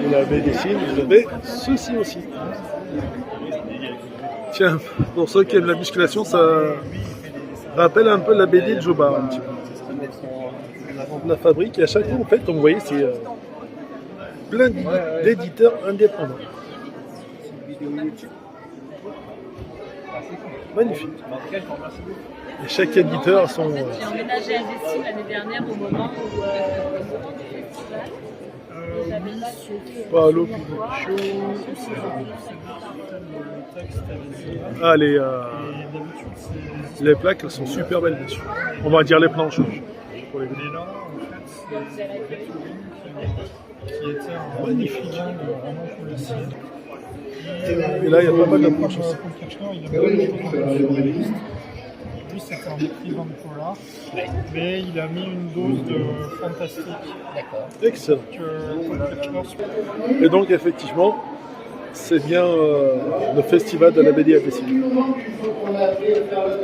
Et la BD Signe, vous avez ceci aussi. Tiens, pour ceux qui aiment la musculation, ça rappelle un peu la BD de Jobar. Un petit peu. La fabrique, et à chaque fois, en fait, comme vous voyez, c'est plein d'éditeurs indépendants. Magnifique. Et chaque éditeur a son. J'ai emménagé à Dessine l'année dernière au moment où Pas l'eau chaud. Ah, les plaques elles sont super belles dessus. On va dire les planches. Pour les Et là, en fait, c'est qui était un magnifique. vraiment pour le ciel. Et là, il y a pas mal de planches aussi. Lui, c'était un écrivain de polar, mais il a mis une dose de fantastique. D'accord. Excellent. Et donc, effectivement, c'est bien le festival de la BD à Dessine.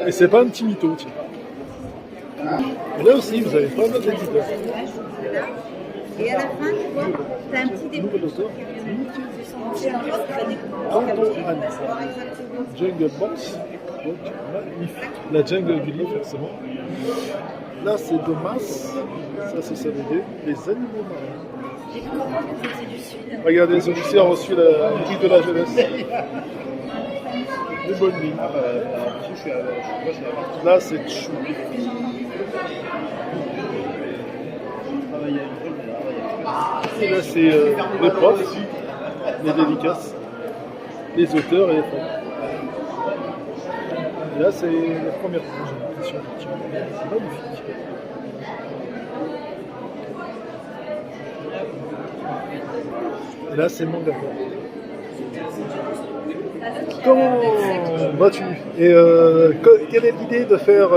Et c'est pas un petit mytho, tiens. Et là aussi, vous avez pas mal d'éditeurs. Et à la fin, tu vois, tu as un petit début. Nouvel auteur. Jungle Box. Donc, magnifique. La jungle du livre, forcément. Là, c'est de masse. Ça, c'est sa BD. Les animaux marins. Regardez, celui-ci a reçu le prix de la jeunesse. De bonne nuit. Là, c'est chou. Et là, c'est les profs, les dédicaces, les auteurs et les femmes. Et là, c'est les premières pages, j'ai l'impression. C'est magnifique. Et là, c'est manga. Comment vas-tu? Et quelle est l'idée de faire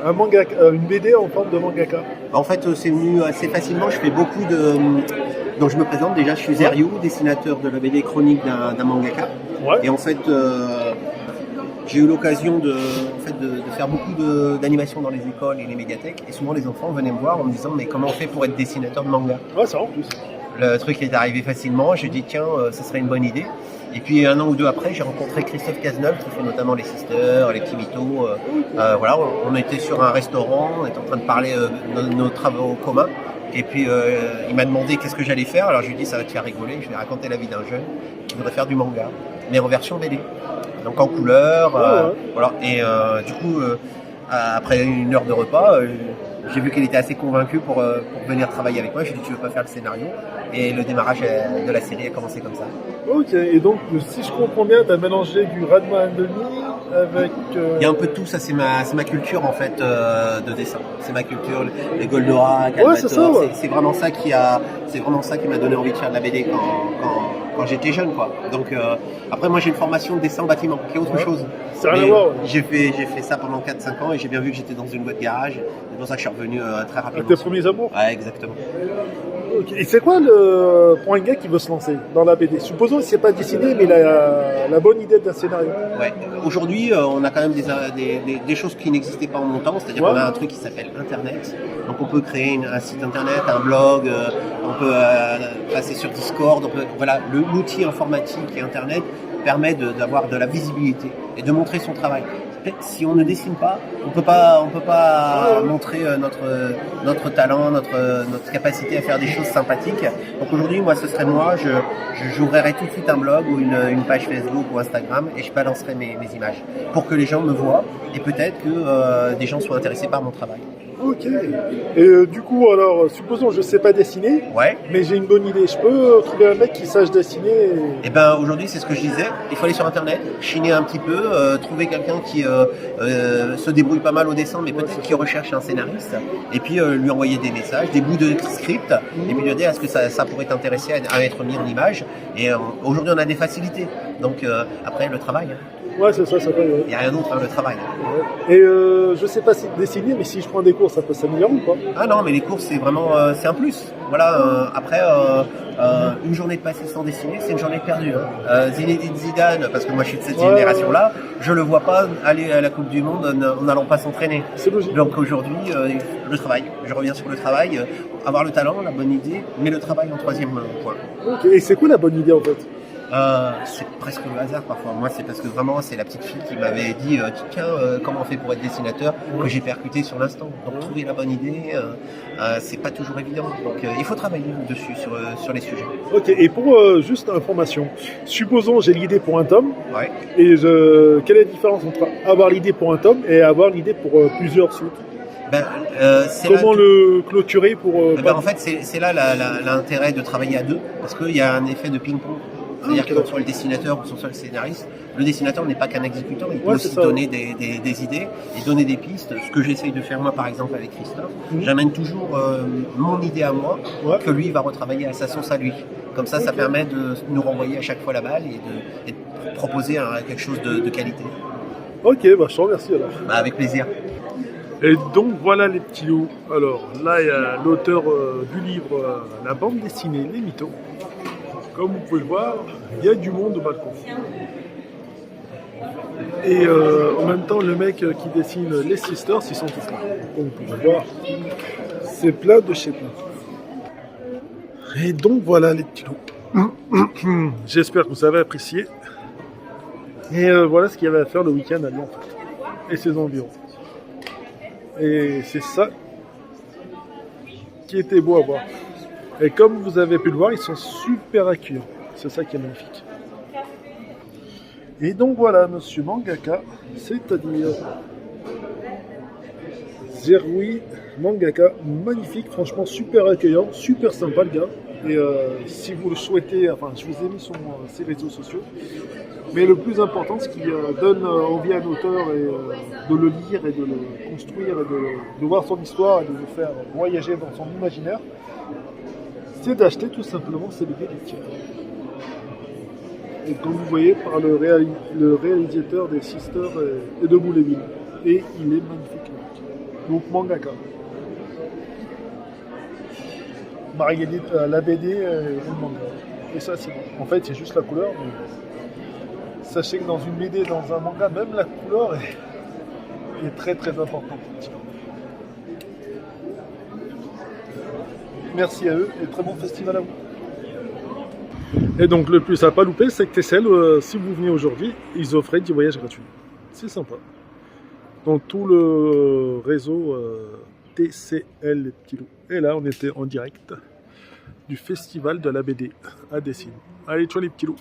un manga, une BD en forme de mangaka? En fait, c'est venu assez facilement. Je fais beaucoup de. Donc, je me présente déjà. Je suis Zeryu, dessinateur de la BD chronique d'un mangaka. Ouais. Et en fait, j'ai eu l'occasion de faire beaucoup d'animations dans les écoles et les médiathèques. Et souvent, les enfants venaient me voir en me disant mais comment on fait pour être dessinateur de manga? Ouais, ça en plus. Le truc est arrivé facilement. J'ai dit tiens, ce serait une bonne idée. Et puis un an ou deux après, j'ai rencontré Christophe Cazeneuve qui fait notamment les Sisters, les petits mythos. Voilà, on était sur un restaurant, on était en train de parler de nos travaux communs. Et puis il m'a demandé qu'est-ce que j'allais faire. Alors je lui ai dit ça va te faire rigoler. Je lui ai raconté la vie d'un jeune qui voudrait faire du manga, mais en version BD. Donc en couleur. Voilà. Et du coup, après une heure de repas, j'ai vu qu'elle était assez convaincue pour venir travailler avec moi. Je lui ai dit tu veux pas faire le scénario? Et le démarrage de la série a commencé comme ça. Ok, et donc si je comprends bien, tu as mélangé du Ranma and Demi avec... Il y a un peu de tout, ça c'est ma culture en fait de dessin. C'est ma culture, les Goldorak, Ouais, c'est ça, ouais. c'est vraiment ça qui m'a donné envie de faire de la BD quand j'étais jeune quoi. Donc après moi j'ai une formation de dessin en bâtiment qui est autre chose. C'est rien à voir, ouais. J'ai fait ça pendant 4-5 ans et j'ai bien vu que j'étais dans une boîte garage. C'est pour ça que je suis revenu très rapidement. Avec tes premiers amours. Ouais, exactement. Ok. Et c'est quoi pour un gars qui veut se lancer dans la BD? Supposons qu'il ne sait pas dessiner, mais il a la bonne idée d'un scénario. Ouais. Aujourd'hui, on a quand même des choses qui n'existaient pas en mon temps. C'est-à-dire qu'on a un truc qui s'appelle Internet. Donc on peut créer un site Internet, un blog, on peut passer sur Discord. Voilà, l'outil informatique et Internet permet d'avoir de la visibilité et de montrer son travail. Si on ne dessine pas, on peut pas montrer notre talent, notre capacité à faire des choses sympathiques. Donc aujourd'hui, moi, ce serait moi, j'ouvrirais tout de suite un blog ou une page Facebook ou Instagram et je balancerais mes images pour que les gens me voient et peut-être que des gens soient intéressés par mon travail. Ok. Et du coup, alors, supposons que je ne sais pas dessiner, Ouais. mais j'ai une bonne idée. Je peux trouver un mec qui sache dessiner Et ben aujourd'hui, c'est ce que je disais. Il faut aller sur Internet, chiner un petit peu, trouver quelqu'un qui se débrouille pas mal au dessin, mais peut-être qui recherche un scénariste, et puis lui envoyer des messages, des bouts de script, et puis lui dire est-ce que ça pourrait t'intéresser à être mis en image. Et aujourd'hui, on a des facilités. Donc après, le travail. Ouais, c'est ça, ça paye. Ouais. Il n'y a rien d'autre, hein, le travail. Ouais. Et je sais pas si dessiner, mais si je prends des cours, ça peut s'améliorer ou pas? Ah non, mais les courses, c'est vraiment c'est un plus. Voilà, après, une journée de passée sans dessiner, c'est une journée perdue. Hein. Zinedine Zidane, parce que moi je suis de cette génération-là, je le vois pas aller à la Coupe du Monde en n'allant pas s'entraîner. C'est logique. Donc aujourd'hui, le travail. Je reviens sur le travail. Avoir le talent, la bonne idée, mais le travail en troisième point. Ok. Et c'est quoi la bonne idée en fait? C'est presque le hasard parfois. Moi, c'est parce que vraiment, c'est la petite fille qui m'avait dit tiens, comment on fait pour être dessinateur, que j'ai percuté sur l'instant. Donc, trouver la bonne idée, c'est pas toujours évident. Donc, il faut travailler dessus, sur les sujets. Ok. Et pour juste information, supposons j'ai l'idée pour un tome, Ouais. et quelle est la différence entre avoir l'idée pour un tome et avoir l'idée pour plusieurs suites? Ben, c'est Comment là, le clôturer pour en fait, c'est là l'intérêt de travailler à deux, parce qu'il y a un effet de ping-pong. C'est-à-dire que soit le dessinateur ou soit le scénariste, le dessinateur n'est pas qu'un exécutant, il peut aussi donner des idées et donner des pistes. Ce que j'essaye de faire moi par exemple avec Christophe, j'amène toujours mon idée à moi, que lui va retravailler à sa sauce à lui. Comme ça, ça permet de nous renvoyer à chaque fois la balle et de proposer quelque chose de qualité. Ok, bah, je te remercie alors. Bah, avec plaisir. Et donc voilà les petits loups. Alors là, il y a l'auteur du livre La bande dessinée Les Mythos. Comme vous pouvez le voir, il y a du monde au balcon. Et en même temps, le mec qui dessine les Sisters, ils sont tous là. Comme vous pouvez le voir, c'est plein de chez plein. Et donc voilà les petits loups. J'espère que vous avez apprécié. Et voilà ce qu'il y avait à faire le week-end à Lyon en fait. Et ses environs. Et c'est ça qui était beau à voir. Et comme vous avez pu le voir, ils sont super accueillants. C'est ça qui est magnifique. Et donc voilà, monsieur Mangaka, c'est-à-dire Zerui Mangaka, magnifique, franchement super accueillant, super sympa le gars. Et si vous le souhaitez, enfin je vous ai mis sur ses réseaux sociaux. Mais le plus important, ce qui donne envie à un auteur de le lire et de le construire et de voir son histoire et de le faire voyager dans son imaginaire, c'est d'acheter tout simplement ses BD lectures. Et comme vous voyez, par le réalisateur des Sisters et de Bouleville. Et il est magnifique. Donc mangaka. Marguerite, la BD et le manga. Et ça c'est bon. En fait c'est juste la couleur. Mais sachez que dans une BD, dans un manga, même la couleur est très très importante. Merci à eux et très bon festival à vous. Et donc le plus à pas louper, c'est que Tessel, si vous venez aujourd'hui, ils offraient 10 voyages gratuits. C'est sympa. Dans tout le réseau TCL les petits loups. Et là on était en direct du festival de la BD à Dessines. Allez, ciao les petits loups.